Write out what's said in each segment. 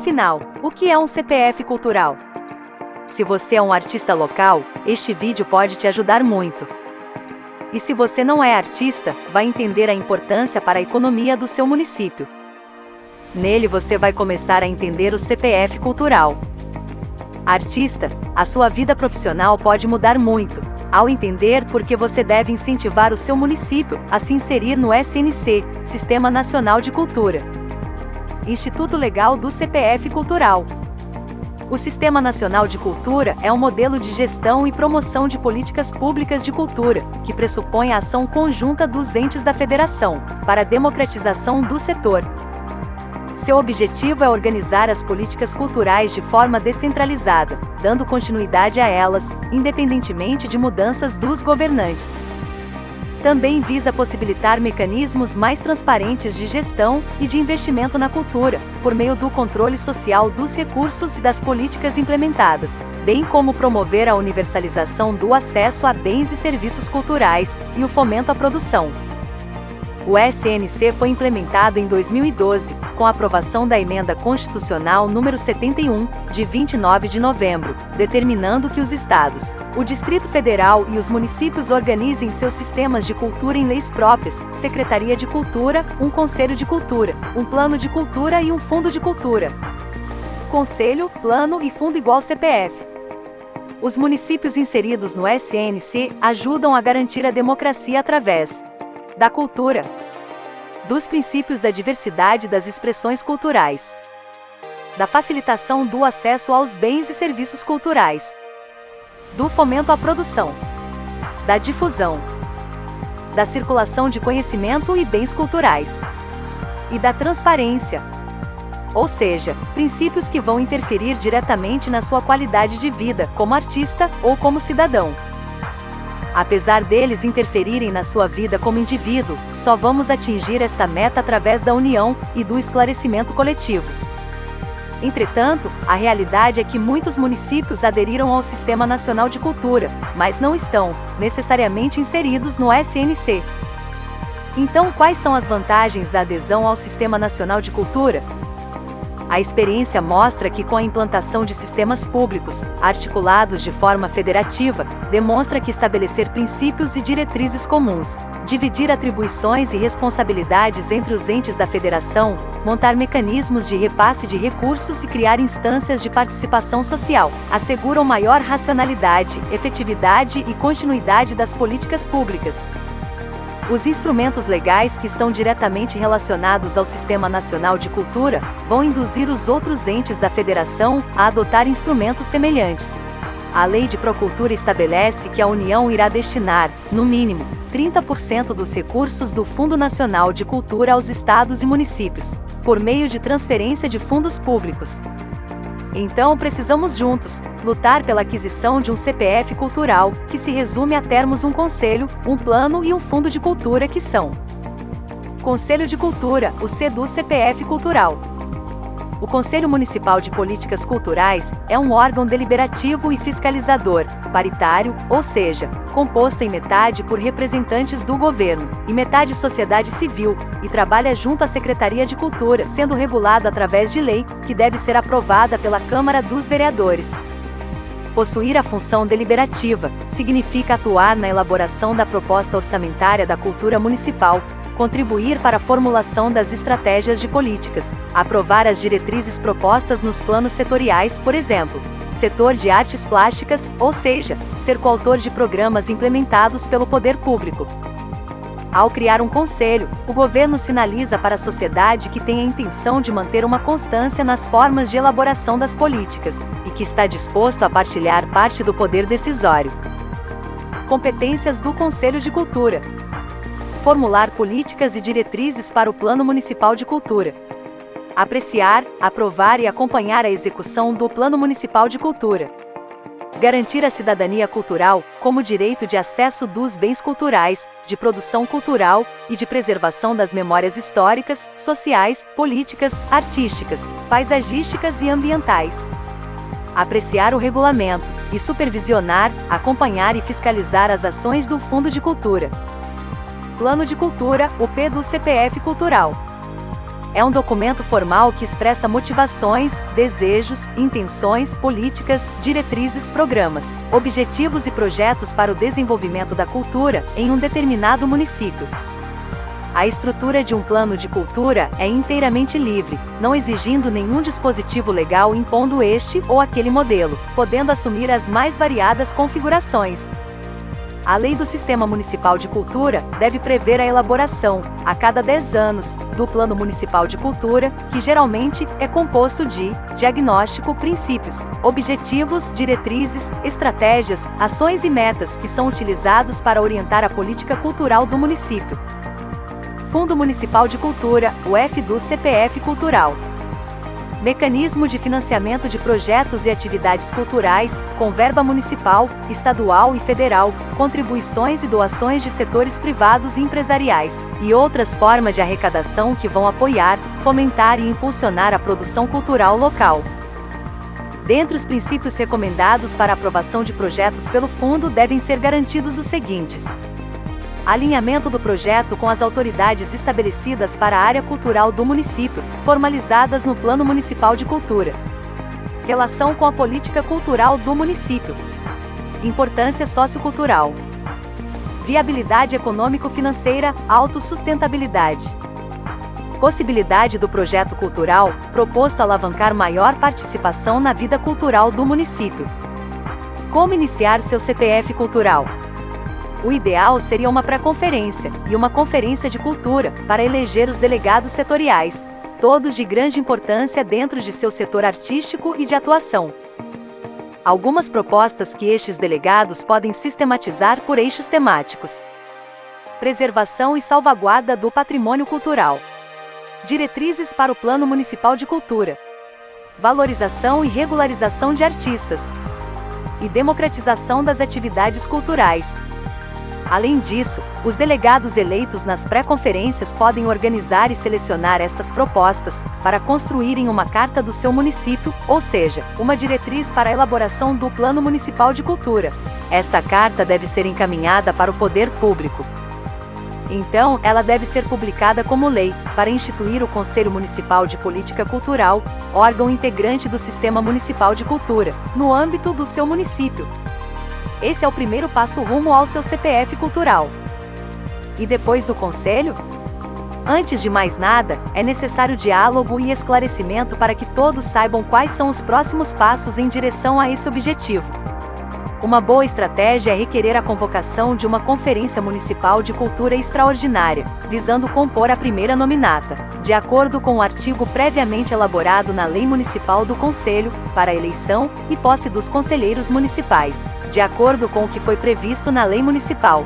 Afinal, o que é um CPF cultural? Se você é um artista local, este vídeo pode te ajudar muito. E se você não é artista, vai entender a importância para a economia do seu município. Nele você vai começar a entender o CPF cultural. Artista, a sua vida profissional pode mudar muito, ao entender por que você deve incentivar o seu município a se inserir no SNC, Sistema Nacional de Cultura. Instituto Legal do CPF Cultural. O Sistema Nacional de Cultura é um modelo de gestão e promoção de políticas públicas de cultura, que pressupõe a ação conjunta dos entes da federação, para a democratização do setor. Seu objetivo é organizar as políticas culturais de forma descentralizada, dando continuidade a elas, independentemente de mudanças dos governantes. Também visa possibilitar mecanismos mais transparentes de gestão e de investimento na cultura, por meio do controle social dos recursos e das políticas implementadas, bem como promover a universalização do acesso a bens e serviços culturais e o fomento à produção. O SNC foi implementado em 2012, com a aprovação da Emenda Constitucional número 71, de 29 de novembro, determinando que os estados, o Distrito Federal e os municípios organizem seus sistemas de cultura em leis próprias, Secretaria de Cultura, um Conselho de Cultura, um Plano de Cultura e um Fundo de Cultura. Conselho, Plano e Fundo igual CPF. Os municípios inseridos no SNC ajudam a garantir a democracia através da cultura, dos princípios da diversidade das expressões culturais, da facilitação do acesso aos bens e serviços culturais, do fomento à produção, da difusão, da circulação de conhecimento e bens culturais, e da transparência, ou seja, princípios que vão interferir diretamente na sua qualidade de vida, como artista ou como cidadão. Apesar deles interferirem na sua vida como indivíduo, só vamos atingir esta meta através da união e do esclarecimento coletivo. Entretanto, a realidade é que muitos municípios aderiram ao Sistema Nacional de Cultura, mas não estão, necessariamente, inseridos no SNC. Então, quais são as vantagens da adesão ao Sistema Nacional de Cultura? A experiência mostra que com a implantação de sistemas públicos, articulados de forma federativa, demonstra que estabelecer princípios e diretrizes comuns, dividir atribuições e responsabilidades entre os entes da federação, montar mecanismos de repasse de recursos e criar instâncias de participação social, asseguram maior racionalidade, efetividade e continuidade das políticas públicas. Os instrumentos legais que estão diretamente relacionados ao Sistema Nacional de Cultura vão induzir os outros entes da federação a adotar instrumentos semelhantes. A Lei de Procultura estabelece que a União irá destinar, no mínimo, 30% dos recursos do Fundo Nacional de Cultura aos estados e municípios, por meio de transferência de fundos públicos. Então precisamos juntos lutar pela aquisição de um CPF cultural, que se resume a termos um conselho, um plano e um fundo de cultura que são: Conselho de Cultura, o C do CPF cultural. O Conselho Municipal de Políticas Culturais é um órgão deliberativo e fiscalizador, paritário, ou seja, composto em metade por representantes do governo e metade sociedade civil, e trabalha junto à Secretaria de Cultura, sendo regulado através de lei, que deve ser aprovada pela Câmara dos Vereadores. Possuir a função deliberativa significa atuar na elaboração da proposta orçamentária da cultura municipal, contribuir para a formulação das estratégias de políticas, aprovar as diretrizes propostas nos planos setoriais, por exemplo, setor de artes plásticas, ou seja, ser coautor de programas implementados pelo poder público. Ao criar um conselho, o governo sinaliza para a sociedade que tem a intenção de manter uma constância nas formas de elaboração das políticas, e que está disposto a partilhar parte do poder decisório. Competências do Conselho de Cultura: formular políticas e diretrizes para o Plano Municipal de Cultura. Apreciar, aprovar e acompanhar a execução do Plano Municipal de Cultura. Garantir a cidadania cultural, como direito de acesso dos bens culturais, de produção cultural e de preservação das memórias históricas, sociais, políticas, artísticas, paisagísticas e ambientais. Apreciar o regulamento e supervisionar, acompanhar e fiscalizar as ações do Fundo de Cultura. Plano de Cultura, o P do CPF cultural. É um documento formal que expressa motivações, desejos, intenções, políticas, diretrizes, programas, objetivos e projetos para o desenvolvimento da cultura em um determinado município. A estrutura de um plano de cultura é inteiramente livre, não exigindo nenhum dispositivo legal impondo este ou aquele modelo, podendo assumir as mais variadas configurações. A Lei do Sistema Municipal de Cultura deve prever a elaboração, a cada 10 anos, do Plano Municipal de Cultura, que geralmente é composto de diagnóstico, princípios, objetivos, diretrizes, estratégias, ações e metas que são utilizados para orientar a política cultural do município. Fundo Municipal de Cultura, o FDUC-CPF Cultural. Mecanismo de financiamento de projetos e atividades culturais, com verba municipal, estadual e federal, contribuições e doações de setores privados e empresariais, e outras formas de arrecadação que vão apoiar, fomentar e impulsionar a produção cultural local. Dentre os princípios recomendados para a aprovação de projetos pelo fundo devem ser garantidos os seguintes: alinhamento do projeto com as autoridades estabelecidas para a área cultural do município, formalizadas no Plano Municipal de Cultura. Relação com a política cultural do município. Importância sociocultural. Viabilidade econômico-financeira, autossustentabilidade. Possibilidade do projeto cultural, proposto alavancar maior participação na vida cultural do município. Como iniciar seu CPF cultural? O ideal seria uma pré-conferência e uma conferência de cultura para eleger os delegados setoriais, todos de grande importância dentro de seu setor artístico e de atuação. Algumas propostas que estes delegados podem sistematizar por eixos temáticos: preservação e salvaguarda do patrimônio cultural, diretrizes para o Plano Municipal de Cultura, valorização e regularização de artistas e democratização das atividades culturais. Além disso, os delegados eleitos nas pré-conferências podem organizar e selecionar estas propostas para construírem uma carta do seu município, ou seja, uma diretriz para a elaboração do Plano Municipal de Cultura. Esta carta deve ser encaminhada para o poder público. Então, ela deve ser publicada como lei, para instituir o Conselho Municipal de Política Cultural, órgão integrante do Sistema Municipal de Cultura, no âmbito do seu município. Esse é o primeiro passo rumo ao seu CPF cultural. E depois do conselho? Antes de mais nada, é necessário diálogo e esclarecimento para que todos saibam quais são os próximos passos em direção a esse objetivo. Uma boa estratégia é requerer a convocação de uma Conferência Municipal de Cultura extraordinária, visando compor a primeira nominata, de acordo com o artigo previamente elaborado na Lei Municipal do Conselho, para a eleição e posse dos conselheiros municipais, de acordo com o que foi previsto na Lei Municipal.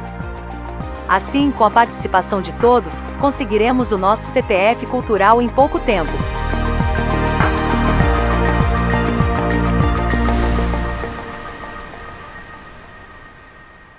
Assim, com a participação de todos, conseguiremos o nosso CPF cultural em pouco tempo.